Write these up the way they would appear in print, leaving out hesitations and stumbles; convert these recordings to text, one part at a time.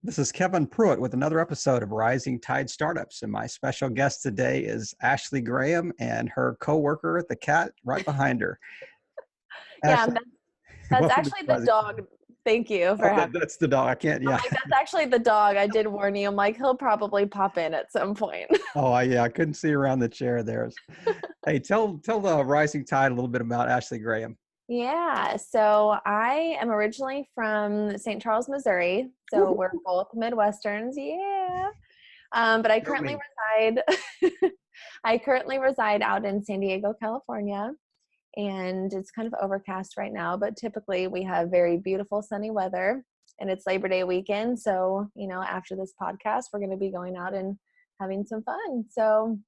This is Kevin Pruitt with another episode of Rising Tide Startups. And my special guest today is Ashley Graham and her coworker, the cat right behind her. Yeah, Ashley, that's welcome to actually the Rising Tide. dog. Thank you for having me. That's the dog. I can't, I'm yeah. like, that's actually the dog. I did warn you. I'm like, he'll probably pop in at some point. Yeah, I couldn't see around the chair there. Hey, tell the Rising Tide a little bit about Ashley Graham. Yeah, so I am originally from St. Charles, Missouri. So we're both Midwesterns. Yeah. But I Tell currently me. reside I currently reside out in San Diego, California. And it's kind of overcast right now, but typically we have very beautiful sunny weather, and it's Labor Day weekend. So, after this podcast, we're going to be going out and having some fun. So,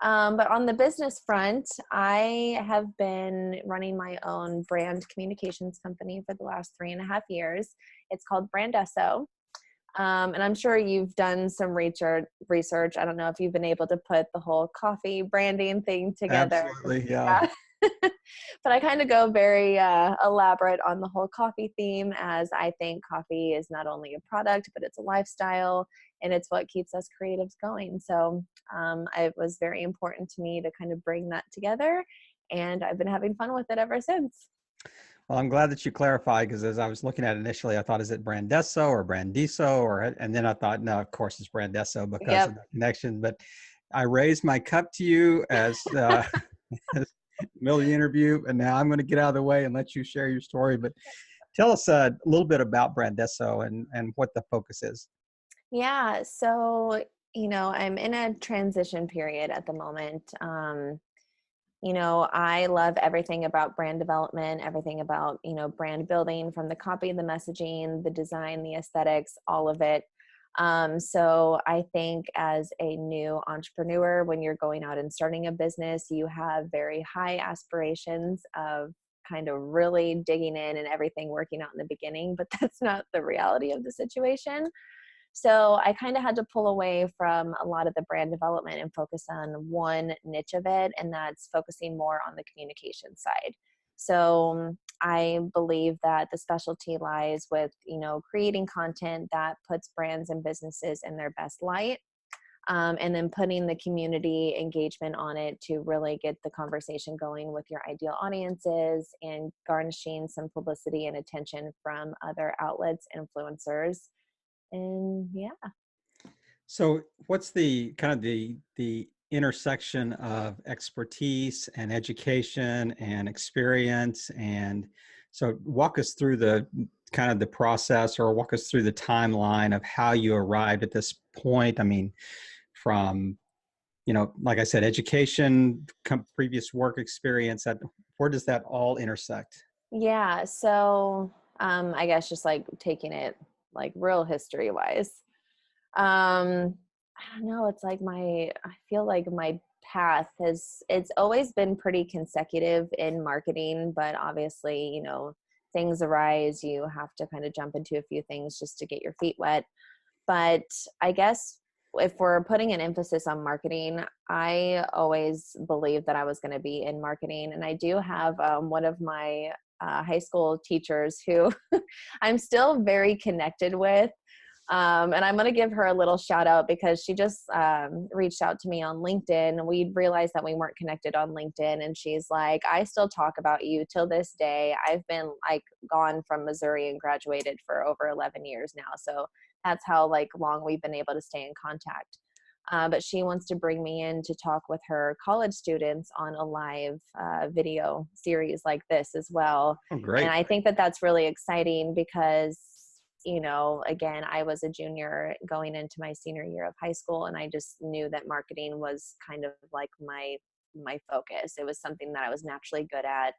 but on the business front, I have been running my own brand communications company for the last 3.5 years. It's called Brandesso. And I'm sure you've done some research. I don't know if you've been able to put the whole coffee branding thing together. Absolutely, yeah. But I kind of go very elaborate on the whole coffee theme, as I think coffee is not only a product, but it's a lifestyle, and it's what keeps us creatives going. So it was very important to me to kind of bring that together, and I've been having fun with it ever since. Well, I'm glad that you clarified, because as I was looking at it initially, I thought, is it Brandesso or Brandiso? And then I thought, no, of course it's Brandesso because of Yep. the connection. But I raised my cup to you as as middle of the interview, and now I'm going to get out of the way and let you share your story. But tell us a little bit about Brandesso and what the focus is. Yeah. So, I'm in a transition period at the moment. I love everything about brand development, everything about, brand building, from the copy, the messaging, the design, the aesthetics, all of it. So I think as a new entrepreneur, when you're going out and starting a business, you have very high aspirations of kind of really digging in and everything working out in the beginning, but that's not the reality of the situation. So I kind of had to pull away from a lot of the brand development and focus on one niche of it, and that's focusing more on the communication side. So I believe that the specialty lies with, creating content that puts brands and businesses in their best light, and then putting the community engagement on it to really get the conversation going with your ideal audiences, and garnishing some publicity and attention from other outlets, influencers. And yeah. So what's the kind of the intersection of expertise and education and experience? And so walk us through the kind of the process, or walk us through the timeline of how you arrived at this point. I mean, from, like I said, education, previous work experience, where does that all intersect? Yeah. So I guess just like taking it like real history wise. I don't know. It's like I feel like my path it's always been pretty consecutive in marketing, but obviously, things arise. You have to kind of jump into a few things just to get your feet wet. But I guess if we're putting an emphasis on marketing, I always believed that I was going to be in marketing. And I do have one of my high school teachers who I'm still very connected with. And I'm going to give her a little shout out, because she just reached out to me on LinkedIn. We realized that we weren't connected on LinkedIn. And she's like, I still talk about you till this day. I've been like gone from Missouri and graduated for over 11 years now. So that's how like long we've been able to stay in contact. But she wants to bring me in to talk with her college students on a live video series like this as well. Oh, And great. I think that that's really exciting because, again, I was a junior going into my senior year of high school, and I just knew that marketing was kind of like my focus. It was something that I was naturally good at,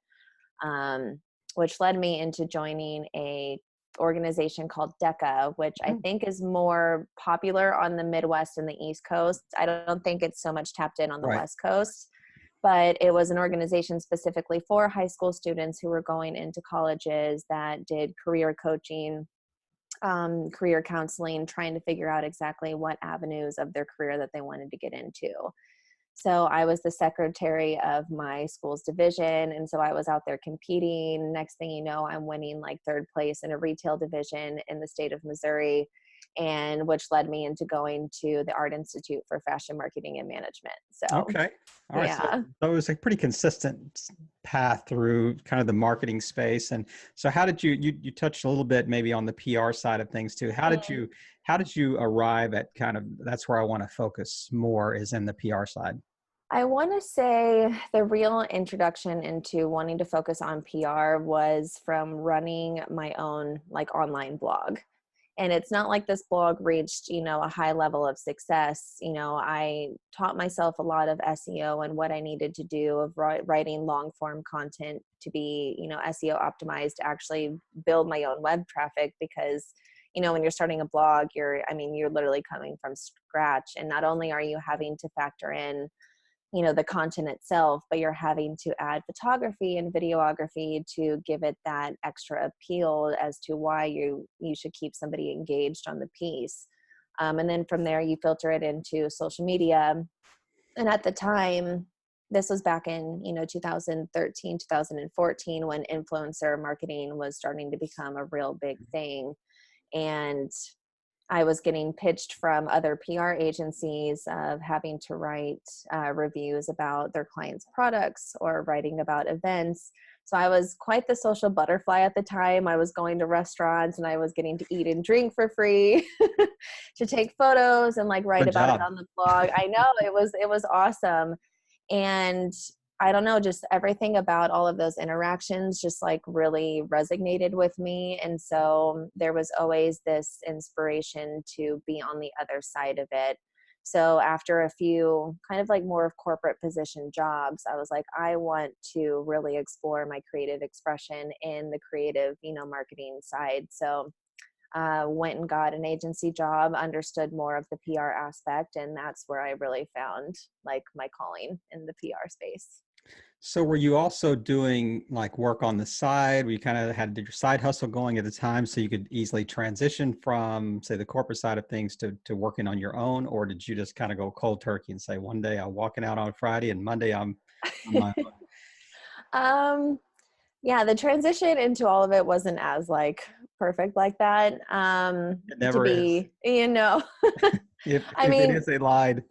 which led me into joining a organization called DECA, which I think is more popular on the Midwest and the East Coast. I don't think it's so much tapped in on the Right. West Coast, but it was an organization specifically for high school students who were going into colleges that did career coaching, career counseling, trying to figure out exactly what avenues of their career that they wanted to get into. So I was the secretary of my school's division. And so I was out there competing. Next thing you know, I'm winning like third place in a retail division in the state of Missouri. and which led me into going to the Art Institute for Fashion Marketing and Management. So Okay. All right. So, yeah. so it was a pretty consistent path through kind of the marketing space. And so how did you touched a little bit maybe on the PR side of things too. How did you arrive at kind of, that's where I want to focus more, is in the PR side? I want to say the real introduction into wanting to focus on PR was from running my own like online blog. And it's not like this blog reached, a high level of success. I taught myself a lot of SEO and what I needed to do of writing long form content to be, SEO optimized to actually build my own web traffic because, when you're starting a blog, you're literally coming from scratch. And not only are you having to factor in the content itself, but you're having to add photography and videography to give it that extra appeal as to why you should keep somebody engaged on the piece. And then from there, you filter it into social media. And at the time, this was back in 2013, 2014, when influencer marketing was starting to become a real big thing. And I was getting pitched from other PR agencies of having to write reviews about their clients' products or writing about events. So I was quite the social butterfly at the time. I was going to restaurants and I was getting to eat and drink for free, to take photos and like write Good about it job. on the blog. I know it was awesome. And I don't know, just everything about all of those interactions just like really resonated with me. And so there was always this inspiration to be on the other side of it. So after a few kind of like more of corporate position jobs, I was like, I want to really explore my creative expression in the creative, marketing side. So went and got an agency job, understood more of the PR aspect, and that's where I really found like my calling in the PR space. So were you also doing like work on the side? Were you kind of had your side hustle going at the time so you could easily transition from, say, the corporate side of things to working on your own? Or did you just kind of go cold turkey and say, one day I'm walking out on Friday and Monday I'm on my own? um, yeah, the transition into all of it wasn't as like perfect like that. It To never is. be, I If it mean, is, they lied.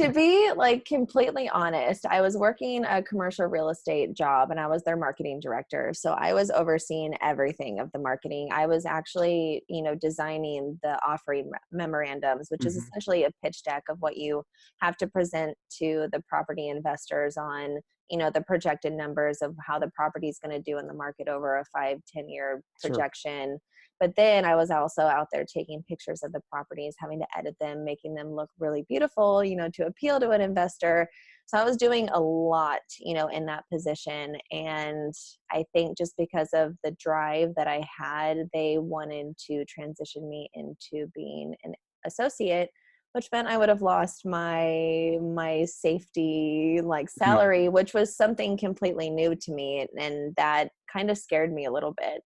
to be like completely honest, I was working a commercial real estate job and I was their marketing director. So I was overseeing everything of the marketing. I was actually, designing the offering memorandums, which is Mhm. essentially a pitch deck of what you have to present to the property investors on, the projected numbers of how the property is going to do in the market over a 5-10 year Sure. projection. But then I was also out there taking pictures of the properties, having to edit them, making them look really beautiful, to appeal to an investor. So I was doing a lot, in that position. And I think just because of the drive that I had, they wanted to transition me into being an associate, which meant I would have lost my safety like Mhm. salary, which was something completely new to me. And that kind of scared me a little bit.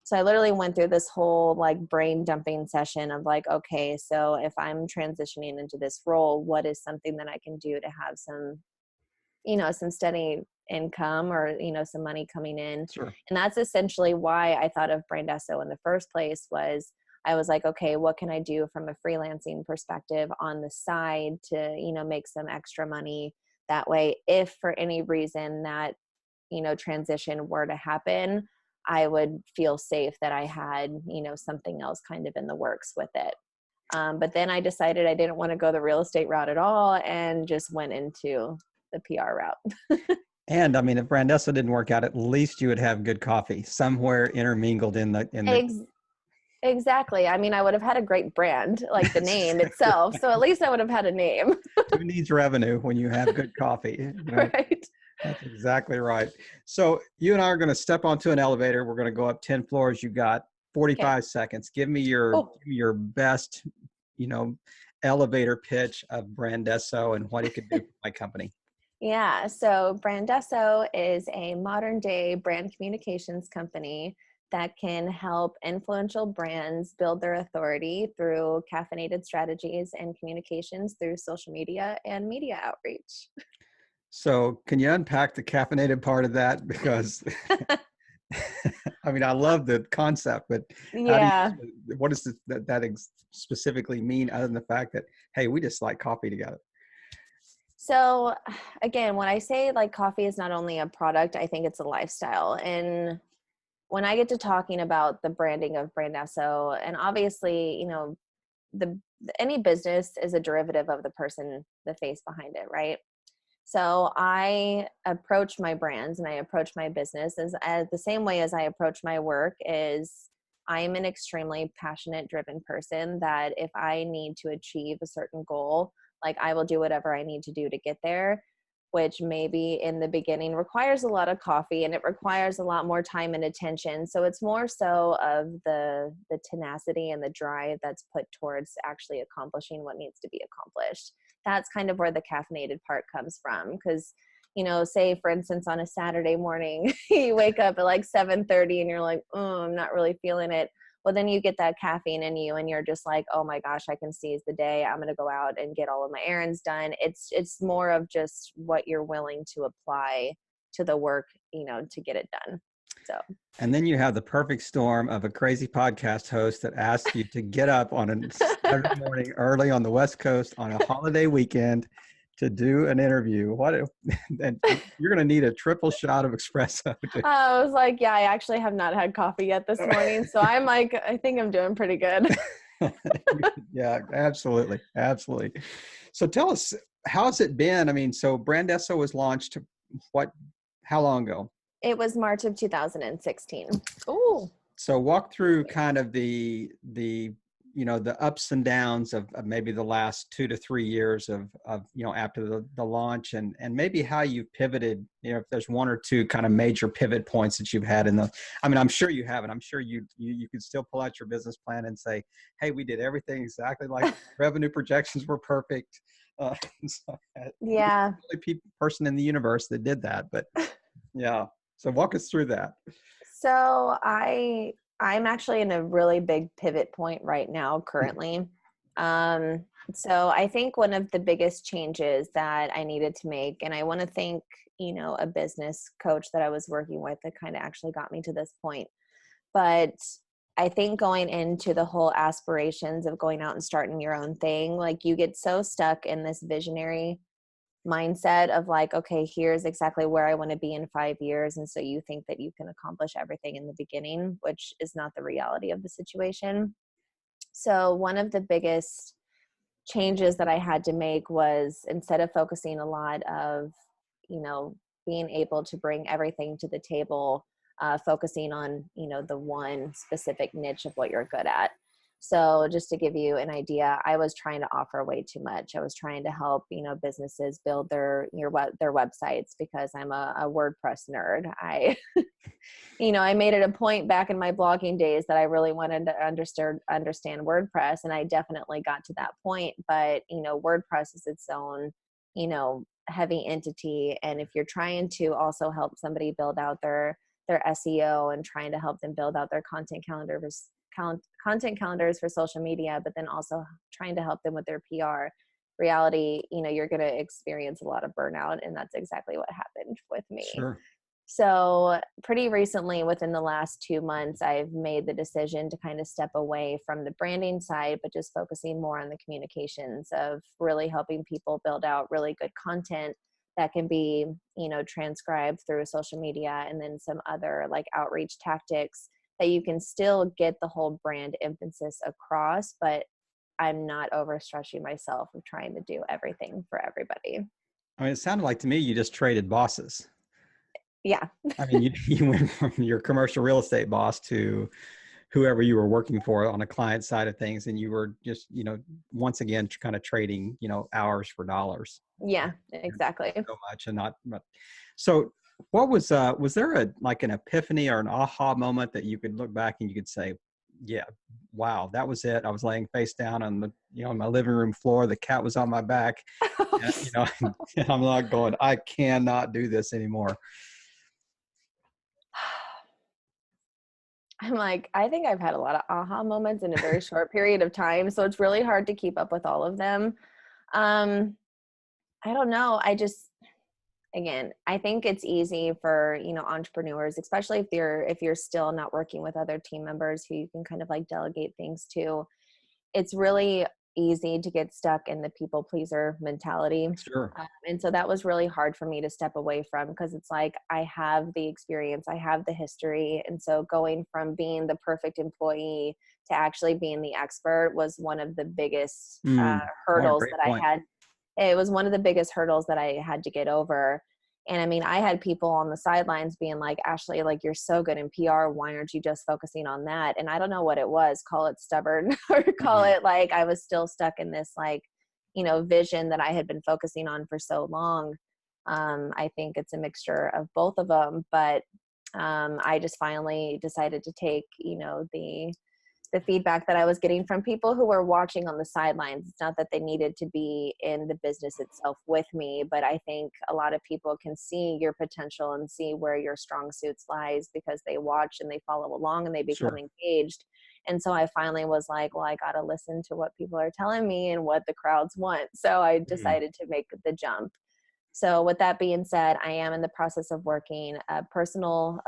So I literally went through this whole like brain dumping session of like, okay, so if I'm transitioning into this role, what is something that I can do to have some, some steady income or, some money coming in. Sure. And that's essentially why I thought of Brandesso in the first place. Was I was like, okay, what can I do from a freelancing perspective on the side to, make some extra money? That way, if for any reason that, transition were to happen, I would feel safe that I had, something else kind of in the works with it. But then I decided I didn't want to go the real estate route at all and just went into the PR route. And I mean, if Brandesso didn't work out, at least you would have good coffee somewhere intermingled in the. Ex- exactly. I mean, I would have had a great brand, like the That's name exactly itself. right. So at least I would have had a name. Who needs revenue when you have good coffee? Right. That's exactly right. So you and I are going to step onto an elevator. We're going to go up 10 floors. You got Okay. 45 seconds. Cool. Give me your best, you know, elevator pitch of Brandesso and what it could do for my company. Yeah, so Brandesso is a modern day brand communications company that can help influential brands build their authority through caffeinated strategies and communications through social media and media outreach. So can you unpack the caffeinated part of that? Because I mean, I love the concept, but how do Yeah. you, what does specifically mean other than the fact that, hey, we just like coffee together? So again, when I say like coffee is not only a product, I think it's a lifestyle. And when I get to talking about the branding of Brandesso, and obviously, the any business is a derivative of the person, the face behind it, right? So I approach my brands and I approach my business as the same way as I approach my work is I'm an extremely passionate, driven person that if I need to achieve a certain goal, like I will do whatever I need to do to get there, which maybe in the beginning requires a lot of coffee and it requires a lot more time and attention. So it's more so of the tenacity and the drive that's put towards actually accomplishing what needs to be accomplished. That's kind of where the caffeinated part comes from. Because, say for instance, on a Saturday morning, you wake up at like 7:30 and you're like, oh, I'm not really feeling it. Well, then you get that caffeine in you and you're just like, oh my gosh, I can seize the day. I'm going to go out and get all of my errands done. It's more of just what you're willing to apply to the work, to get it done. So. And then you have the perfect storm of a crazy podcast host that asks you to get up on a Saturday morning early on the West Coast on a holiday weekend to do an interview. And you're going to need a triple shot of espresso. I was like, yeah, I actually have not had coffee yet this morning. So I'm like, I think I'm doing pretty good. Yeah, absolutely. Absolutely. So tell us, how's it been? I mean, so Brandesso was launched how long ago? It was March of 2016. Ooh. So walk through kind of the the ups and downs of maybe the last 2 to 3 years of after the launch, and maybe how you pivoted, if there's one or two kind of major pivot points that you've had I mean, I'm sure you have it. I'm sure you could still pull out your business plan and say, hey, we did everything exactly like revenue projections were perfect. So, Yeah. the only person in the universe that did that, but yeah. So walk us through that. So I'm actually in a really big pivot point right now currently. So I think one of the biggest changes that I needed to make, and I want to thank, a business coach that I was working with that kind of actually got me to this point. But I think going into the whole aspirations of going out and starting your own thing, like you get so stuck in this visionary mindset of like, okay, here's exactly where I want to be in 5 years. And so you think that you can accomplish everything in the beginning, which is not the reality of the situation. So one of the biggest changes that I had to make was instead of focusing a lot of, you know, being able to bring everything to the table, focusing on, the one specific niche of what you're good at. So just to give you an idea, I was trying to offer way too much. I was trying to help, businesses build their websites because I'm a WordPress nerd. I made it a point back in my blogging days that I really wanted to understand WordPress, and I definitely got to that point. But WordPress is its own, heavy entity, and if you're trying to also help somebody build out their SEO and trying to help them build out their content calendars for social media, but then also trying to help them with their PR, reality, you're going to experience a lot of burnout, and that's exactly what happened with me. Sure. So pretty recently, within the last 2 months, I've made the decision to kind of step away from the branding side, but just focusing more on the communications of really helping people build out really good content that can be, transcribed through social media, and then some other like outreach tactics that you can still get the whole brand emphasis across, but I'm not overstretching myself of trying to do everything for everybody. I mean, it sounded like to me you just traded bosses. Yeah. I mean, you went from your commercial real estate boss to whoever you were working for on a client side of things, and you were just, once again, kind of trading, hours for dollars. Yeah, exactly. So much, and not. So, what was there an epiphany or an aha moment that you could look back and you could say, yeah, wow, that was it. I was laying face down on on my living room floor. The cat was on my back. And, I'm not going, I cannot do this anymore. I'm like, I think I've had a lot of aha moments in a very short period of time. So it's really hard to keep up with all of them. I don't know. again, I think it's easy for, entrepreneurs, especially if you're still not working with other team members who you can kind of like delegate things to. It's really easy to get stuck in the people pleaser mentality. Sure. And so that was really hard for me to step away from, because it's like I have the experience, I have the history. And so going from being the perfect employee to actually being the expert was one of the biggest Oh, hurdles great that I point. had. It was one of the biggest hurdles that I had to get over. And I mean, I had people on the sidelines being like, Ashley, like, you're so good in PR. Why aren't you just focusing on that? And I don't know what it was, call it stubborn or call Mhm. it like I was still stuck in this like, vision that I had been focusing on for so long. I think it's a mixture of both of them, but I just finally decided to take, the feedback that I was getting from people who were watching on the sidelines. It's not that they needed to be in the business itself with me, but I think a lot of people can see your potential and see where your strong suits lies because they watch and they follow along and they become Sure. engaged. And so I finally was like, well, I got to listen to what people are telling me and what the crowds want. So I Mm. decided to make the jump. So with that being said, I am in the process of working a personal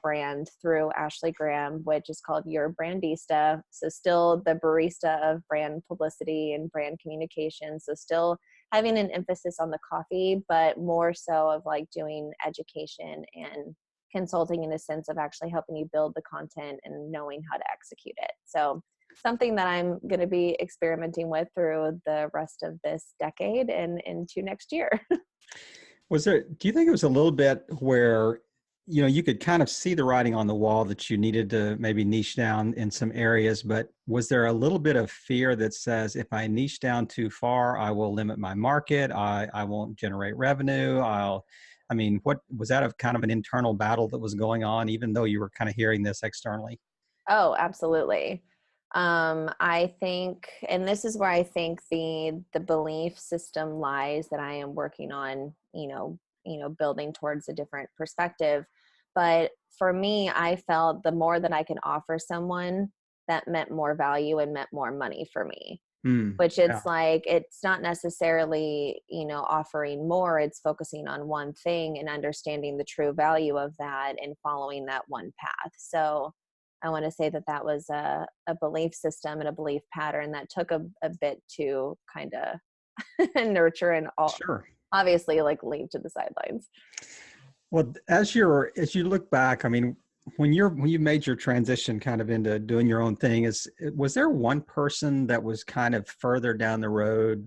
brand through Ashley Graham, which is called Your Brandista. So still the barista of brand publicity and brand communication. So still having an emphasis on the coffee, but more so of like doing education and consulting in a sense of actually helping you build the content and knowing how to execute it. So something that I'm going to be experimenting with through the rest of this decade and into next year. Do you think it was a little bit where, you could kind of see the writing on the wall that you needed to maybe niche down in some areas, but was there a little bit of fear that says, if I niche down too far, I will limit my market. I won't generate revenue. What was that, a kind of an internal battle that was going on, even though you were kind of hearing this externally? Oh, absolutely. I think, and this is where I think the belief system lies that I am working on, building towards a different perspective. But for me, I felt the more that I can offer someone, that meant more value and meant more money for me. Which Yeah, it's like, it's not necessarily, offering more, it's focusing on one thing and understanding the true value of that and following that one path. So I want to say that that was a belief system and a belief pattern that took a bit to kind of nurture and all, sure. obviously like leave to the sidelines. Well, as you look back, when you made your transition kind of into doing your own thing, was there one person that was kind of further down the road,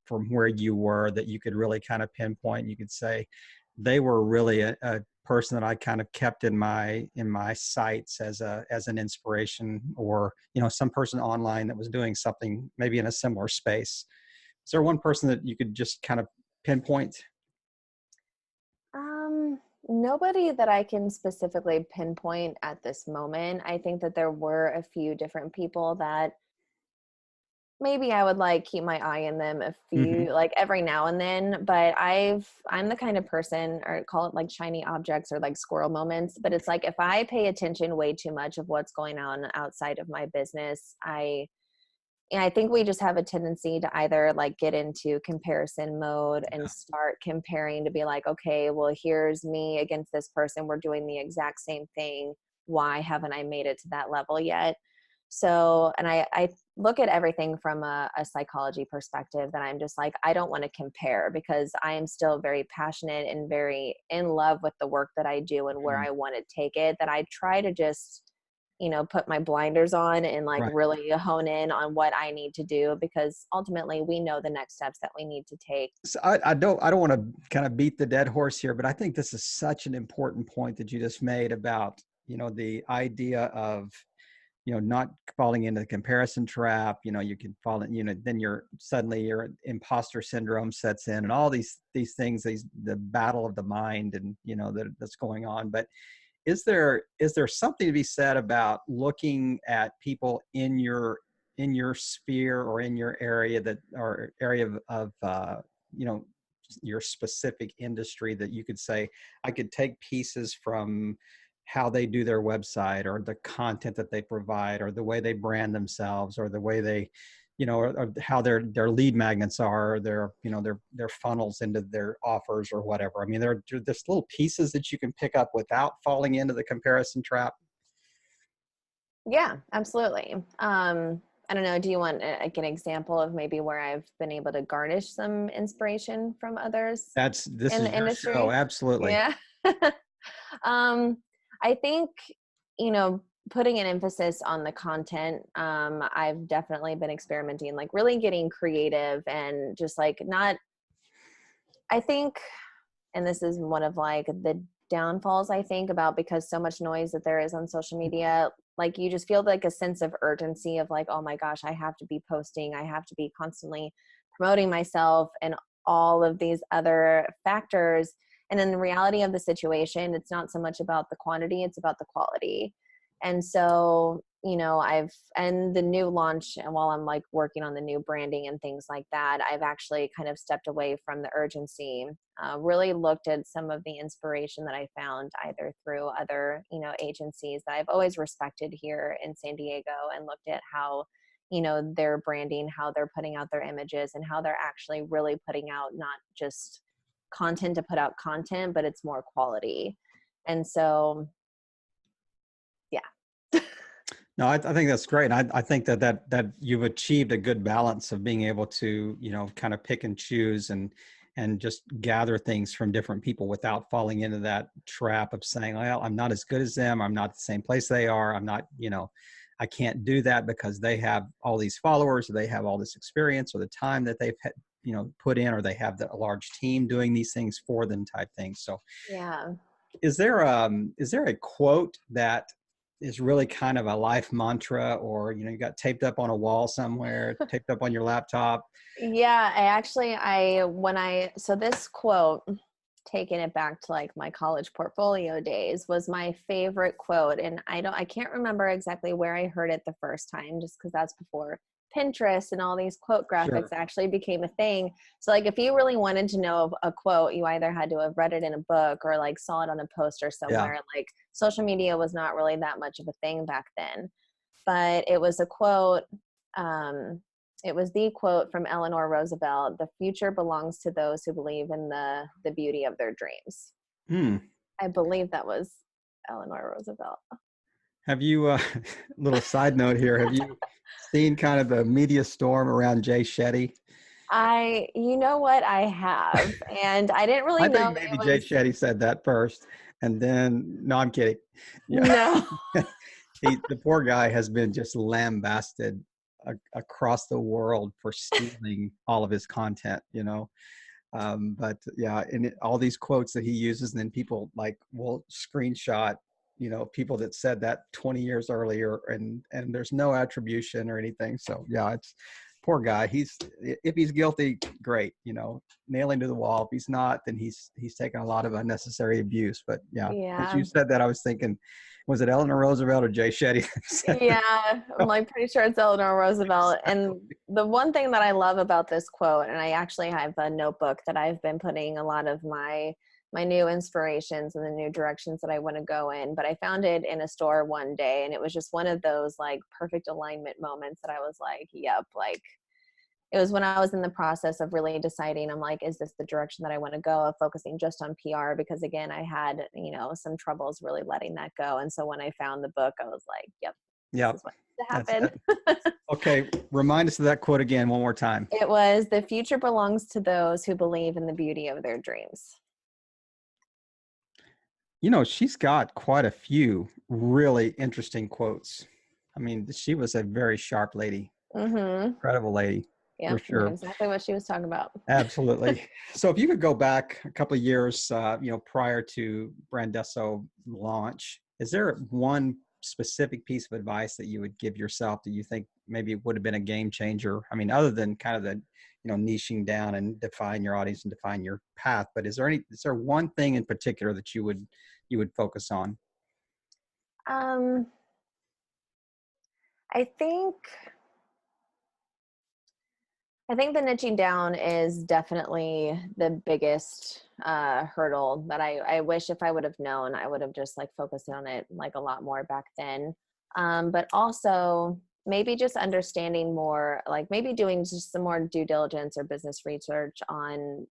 from where you were, that you could really kind of pinpoint? You could say they were really a person that I kind of kept in my sights as an inspiration, or some person online that was doing something maybe in a similar space. Is there one person that you could just kind of pinpoint? Nobody that I can specifically pinpoint at this moment. I think that there were a few different people that maybe I would like keep my eye on them a Hmm. few, like every now and then, but I'm the kind of person, or call it like shiny objects or like squirrel moments, but it's like if I pay attention way too much of what's going on outside of my business, I think we just have a tendency to either like get into comparison mode and start comparing to be like, okay, well, here's me against this person. We're doing the exact same thing. Why haven't I made it to that level yet? So, and I look at everything from a psychology perspective, that I'm just like, I don't want to compare, because I am still very passionate and very in love with the work that I do and where I want to take it, that I try to just, put my blinders on and like Right. really hone in on what I need to do, because ultimately we know the next steps that we need to take. So I don't want to kind of beat the dead horse here, but I think this is such an important point that you just made about, the idea of, not falling into the comparison trap. You can fall in, then your imposter syndrome sets in, and all these things, the battle of the mind, and that's going on. But is there something to be said about looking at people in your sphere, or in your area, that or area of you know your specific industry, that you could say, I could take pieces from how they do their website, or the content that they provide, or the way they brand themselves, or the way they or how their lead magnets are, their, their funnels into their offers or whatever. I mean, they're just little pieces that you can pick up without falling into the comparison trap. Yeah, absolutely. I don't know. Do you want like an example of maybe where I've been able to garnish some inspiration from others This in is the your show. industry? Absolutely. Yeah. I think, you know, putting an emphasis on the content, I've definitely been experimenting, like really getting creative and just like not, I think, and this is one of like the downfalls I think about, because so much noise that there is on social media, like you just feel like a sense of urgency of like, oh my gosh, I have to be posting, I have to be constantly promoting myself and all of these other factors. And in the reality of the situation, it's not so much about the quantity, it's about the quality. And so, you know, and the new launch, and while I'm like working on the new branding and things like that, I've actually kind of stepped away from the urgency, really looked at some of the inspiration that I found either through other, you know, agencies that I've always respected here in San Diego, and looked at how, you know, their branding, how they're putting out their images, and how they're actually really putting out not just content to put out content, but it's more quality. And so, yeah. No, I think that's great. I think that you've achieved a good balance of being able to, kind of pick and choose and just gather things from different people without falling into that trap of saying, well, I'm not as good as them. I'm not the same place they are. I'm not, I can't do that because they have all these followers, or they have all this experience, or the time that they've had, put in, or they have a large team doing these things for them type thing. So Yeah. is there a quote that is really kind of a life mantra, or you got taped up on a wall somewhere, taped up on your laptop? Yeah, so this quote, taking it back to like my college portfolio days, was my favorite quote. And I can't remember exactly where I heard it the first time, just because that's before Pinterest and all these quote graphics Sure. actually became a thing. So like if you really wanted to know a quote, you either had to have read it in a book or like saw it on a poster Yeah. somewhere. Like social media was not really that much of a thing back then. But it was a quote, um, it was the quote from Eleanor Roosevelt: "The future belongs to those who believe in the beauty of their dreams." Hmm. I believe that was Eleanor Roosevelt. Have you, little side note here, have you seen kind of the media storm around Jay Shetty? You know what, I have, and I didn't really I know think that maybe it Jay was. Shetty said that first, and then, no, I'm kidding. Yeah. No. The poor guy has been just lambasted across the world for stealing all of his content, but yeah, and all these quotes that he uses, and then people like will screenshot, people that said that 20 years earlier, and there's no attribution or anything. So yeah, it's poor guy. If he's guilty, great, nailing to the wall. If he's not, then he's taken a lot of unnecessary abuse. But yeah, as Yeah. you said that, I was thinking, was it Eleanor Roosevelt or Jay Shetty? Yeah, I'm like pretty sure it's Eleanor Roosevelt. And the one thing that I love about this quote, and I actually have a notebook that I've been putting a lot of my new inspirations and the new directions that I want to go in, but I found it in a store one day, and it was just one of those like perfect alignment moments that I was like, yep, like it was when I was in the process of really deciding, I'm like, is this the direction that I want to go, of focusing just on PR? Because again, I had, some troubles really letting that go. And so when I found the book, I was like, yep, this Yeah, is what needs to that's happen. it. Okay, remind us of that quote again one more time. It was: "The future belongs to those who believe in the beauty of their dreams." She's got quite a few really interesting quotes. I mean, she was a very sharp lady, Mm-hmm. incredible lady, for Yep, I knew sure. exactly what she was talking about. Absolutely. So if you could go back a couple of years, prior to Brandesso launch, is there one specific piece of advice that you would give yourself that you think maybe would have been a game changer? I mean, other than kind of the, niching down and define your audience and define your path, but is there one thing in particular that you would focus on? Um, I think I think the niching down is definitely the biggest hurdle that I wish, if I would have known, I would have just like focused on it like a lot more back then. But also, maybe just understanding more, like maybe doing just some more due diligence or business research on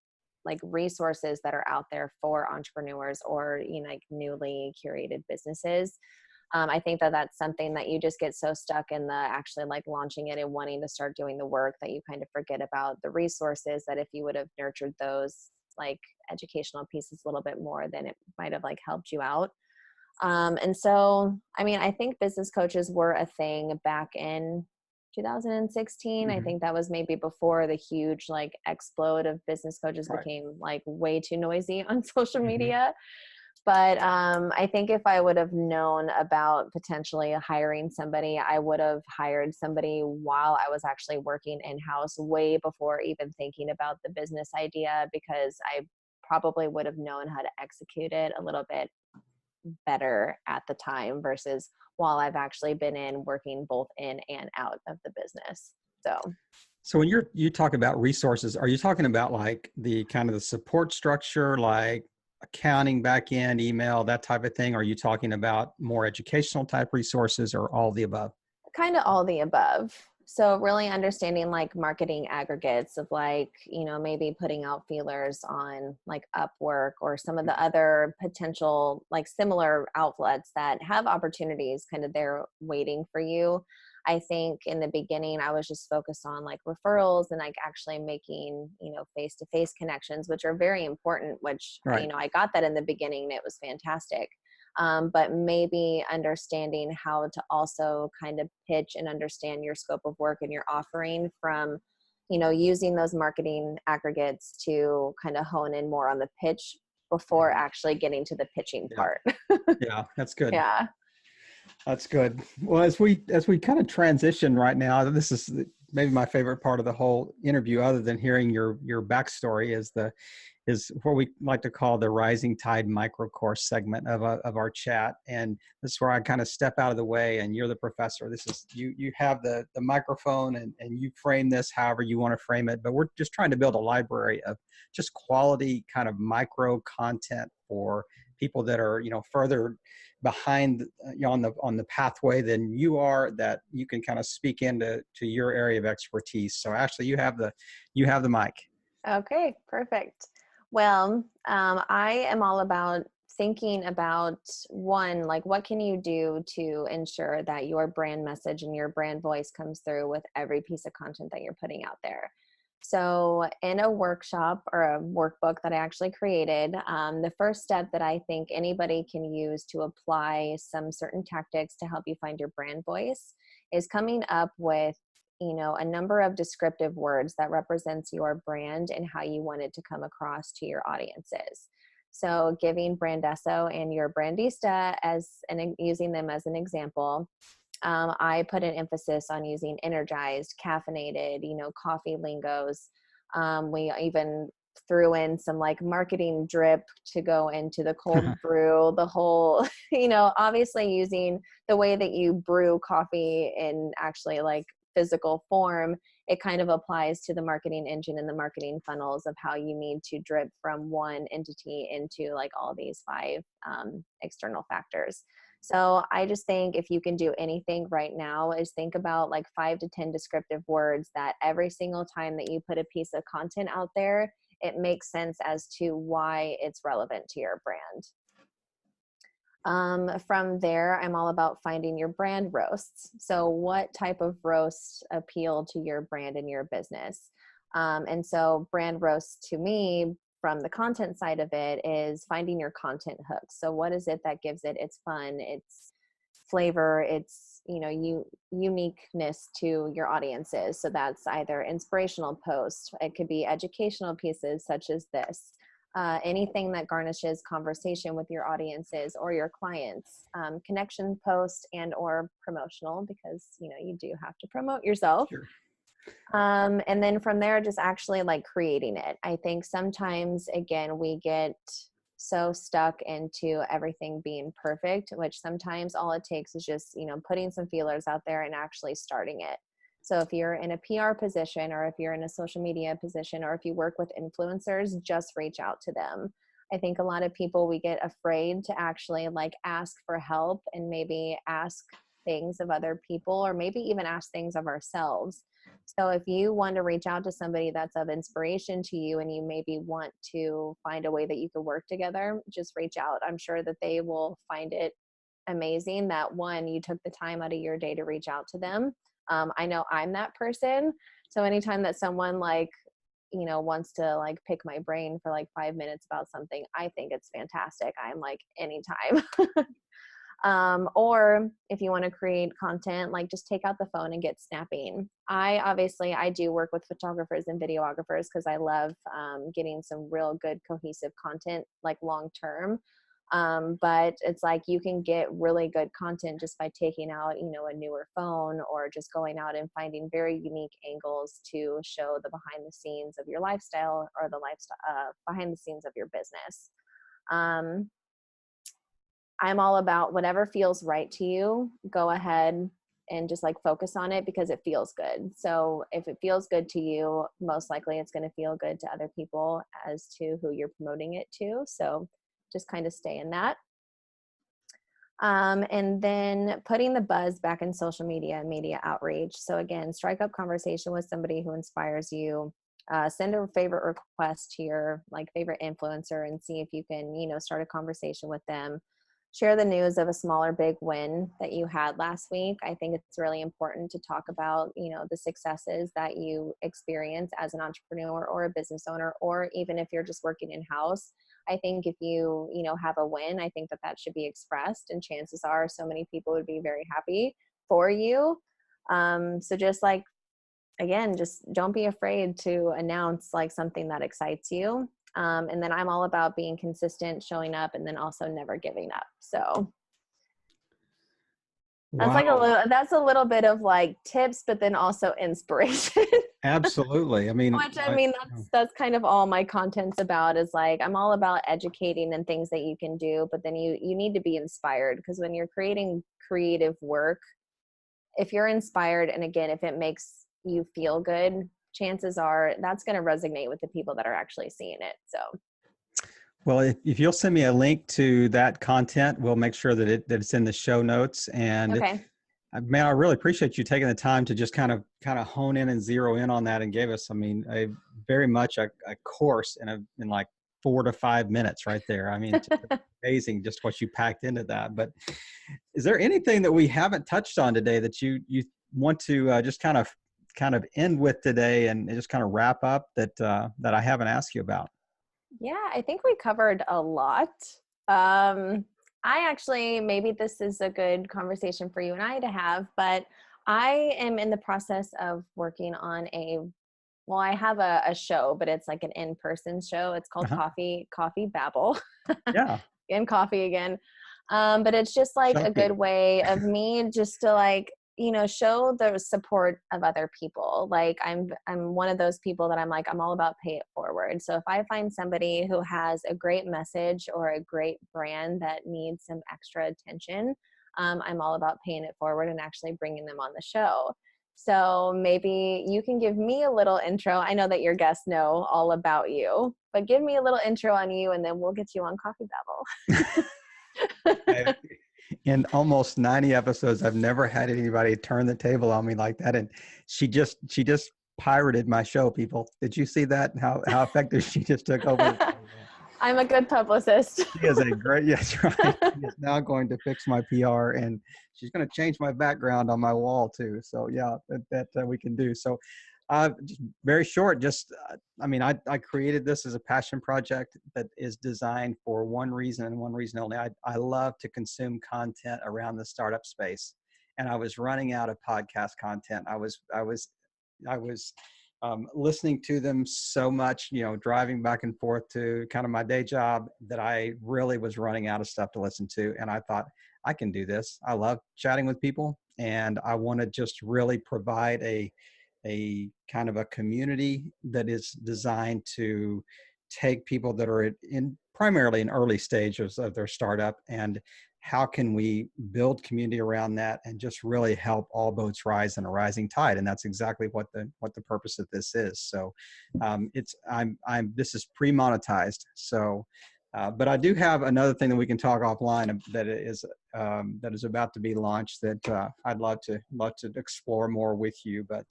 like resources that are out there for entrepreneurs or, you know, like newly curated businesses. I think that that's something that you just get so stuck in the actually like launching it and wanting to start doing the work that you kind of forget about the resources, that if you would have nurtured those like educational pieces a little bit more, then it might have like helped you out. And so, I mean, I think business coaches were a thing back in 2016. I Hmm. think that was maybe before the huge like explode of business coaches Right. became like way too noisy on social Hmm. media. But I think if I would have known about potentially hiring somebody, I would have hired somebody while I was actually working in-house way before even thinking about the business idea, because I probably would have known how to execute it a little bit better at the time versus while I've actually been in working both in and out of the business. So So when you talk about resources, are you talking about like the kind of the support structure, like accounting, back end, email, that type of thing? Are you talking about more educational type resources or all the above? kind of all the above. So really understanding like marketing aggregates of like, you know, maybe putting out feelers on like Upwork or some of the other potential like similar outlets that have opportunities kind of there waiting for you. I think in the beginning I was just focused on like referrals and like actually making, you know, face-to-face connections, which are very important, which, you Right. know, I got that in the beginning and it was fantastic. But maybe understanding how to also kind of pitch and understand your scope of work and your offering from, you know, using those marketing aggregates to kind of hone in more on the pitch before Mhm. actually getting to the pitching Yeah. part. Yeah. That's good. Yeah. That's good. Well, as we kind of transition right now, this is maybe my favorite part of the whole interview, other than hearing your backstory, is what we like to call the rising tide microcore segment of our chat. And this is where I kind of step out of the way and you're the professor. This is you have the microphone and you frame this however you want to frame it. But we're just trying to build a library of just quality kind of micro content for people that are, you know, further behind on the pathway than you are, that you can kind of speak to your area of expertise. So Ashley, you have the mic. Okay, perfect. Well, I am all about thinking about one, like what can you do to ensure that your brand message and your brand voice comes through with every piece of content that you're putting out there. So, in a workshop or a workbook that I actually created, the first step that I think anybody can use to apply some certain tactics to help you find your brand voice is coming up with, you know, a number of descriptive words that represents your brand and how you want it to come across to your audiences. So giving Brandesso and your Brandista as and using them as an example, I put an emphasis on using energized, caffeinated, you know, coffee lingos. We even threw in some like marketing drip to go into the cold brew, the whole, you know, obviously using the way that you brew coffee in actually like physical form. It kind of applies to the marketing engine and the marketing funnels of how you need to drip from one entity into like all these five external factors. So I just think if you can do anything right now is think about like 5 to 10 descriptive words that every single time that you put a piece of content out there, it makes sense as to why it's relevant to your brand. From there, I'm all about finding your brand roasts. So what type of roasts appeal to your brand and your business? And so brand roasts to me, from the content side of it, is finding your content hooks. So what is it that gives it its fun, its flavor, its, you know, uniqueness to your audiences? So that's either inspirational posts, it could be educational pieces such as this, anything that garnishes conversation with your audiences or your clients, connection post and or promotional, because, you know, you do have to promote yourself. Sure. And then from there, just actually like creating it. I think sometimes, again, we get so stuck into everything being perfect, which sometimes all it takes is just, you know, putting some feelers out there and actually starting it. So if you're in a PR position, or if you're in a social media position, or if you work with influencers, just reach out to them. I think a lot of people, we get afraid to actually like ask for help and maybe ask things of other people, or maybe even ask things of ourselves. So if you want to reach out to somebody that's of inspiration to you and you maybe want to find a way that you could work together, just reach out. I'm sure that they will find it amazing that one, you took the time out of your day to reach out to them. I know I'm that person. So anytime that someone like, wants to like pick my brain for like 5 minutes about something, I think it's fantastic. I'm like, anytime. Or if you want to create content, like just take out the phone and get snapping. I do work with photographers and videographers because I love getting some real good cohesive content like long term. But it's like you can get really good content just by taking out, a newer phone, or just going out and finding very unique angles to show the behind the scenes of your lifestyle, or the lifestyle behind the scenes of your business. I'm all about whatever feels right to you, go ahead and just like focus on it because it feels good. So if it feels good to you, most likely it's going to feel good to other people as to who you're promoting it to. So just kind of stay in that. And then putting the buzz back in social media and media outreach. So again, strike up conversation with somebody who inspires you. Send a favorite request to your like favorite influencer and see if you can, start a conversation with them. Share the news of a small or big win that you had last week. I think it's really important to talk about, the successes that you experience as an entrepreneur or a business owner, or even if you're just working in-house. I think if you, have a win, I think that that should be expressed, and chances are so many people would be very happy for you. So just like, again, just don't be afraid to announce like something that excites you. And then I'm all about being consistent, showing up, and then also never giving up. So that's like Wow. that's a little bit of like tips, but then also inspiration. Absolutely. I mean, Which I mean, that's kind of all my content's about, is like, I'm all about educating and things that you can do, but then you need to be inspired, because when you're creating creative work, if you're inspired, and again, if it makes you feel good, chances are that's going to resonate with the people that are actually seeing it. So well, if you'll send me a link to that content, we'll make sure that it's in the show notes. And okay. man, I really appreciate you taking the time to just kind of hone in and zero in on that, and gave us, I mean, a very much a course in like 4 to 5 minutes right there. I mean, just amazing just what you packed into that. But is there anything that we haven't touched on today that you want to just kind of end with today, and just kind of wrap up that I haven't asked you about? Yeah, I think we covered a lot. I actually, maybe this is a good conversation for you and I to have, but I am in the process of working on well, I have a show, but it's like an in-person show. It's called Uh-huh. Coffee Babble. Yeah. And coffee again. But it's just like a good Shocking. way of me just to like, show the support of other people. Like I'm one of those people that I'm like, I'm all about pay it forward. So if I find somebody who has a great message or a great brand that needs some extra attention, I'm all about paying it forward and actually bringing them on the show. So maybe you can give me a little intro. I know that your guests know all about you, but give me a little intro on you, and then we'll get you on Coffee I, Babble. in almost 90 episodes, I've never had anybody turn the table on me like that. And she just pirated my show, people. Did you see that? How effective she just took over the show? I'm a good publicist. She is a great, yes, right. She is now going to fix my PR, and she's going to change my background on my wall too. So yeah, that we can do. So just very short, I mean, I created this as a passion project that is designed for one reason and one reason only. I love to consume content around the startup space, and I was running out of podcast content. I was listening to them so much, driving back and forth to kind of my day job, that I really was running out of stuff to listen to. And I thought, I can do this. I love chatting with people, and I want to just really provide a kind of a community that is designed to take people that are primarily in early stages of their startup, and how can we build community around that and just really help all boats rise in a rising tide. And that's exactly what the purpose of this is. So this is pre-monetized. So But I do have another thing that we can talk offline that is about to be launched that I'd love to explore more with you. But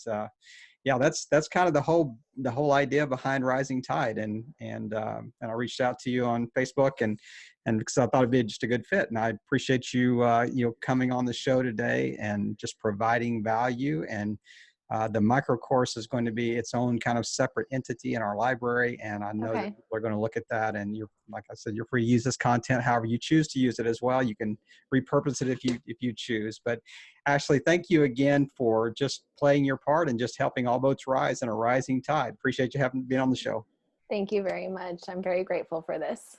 yeah, that's kind of the whole idea behind Rising Tide, and I reached out to you on Facebook and because I thought it'd be just a good fit, and I appreciate you coming on the show today and just providing value. And the micro course is going to be its own kind of separate entity in our library, and I know that Okay. people are going to look at that. And you're, like I said, you're free to use this content however you choose to use it as well. You can repurpose it if you choose. But Ashley, thank you again for just playing your part and just helping all boats rise in a rising tide. Appreciate you having been on the show. Thank you very much. I'm very grateful for this.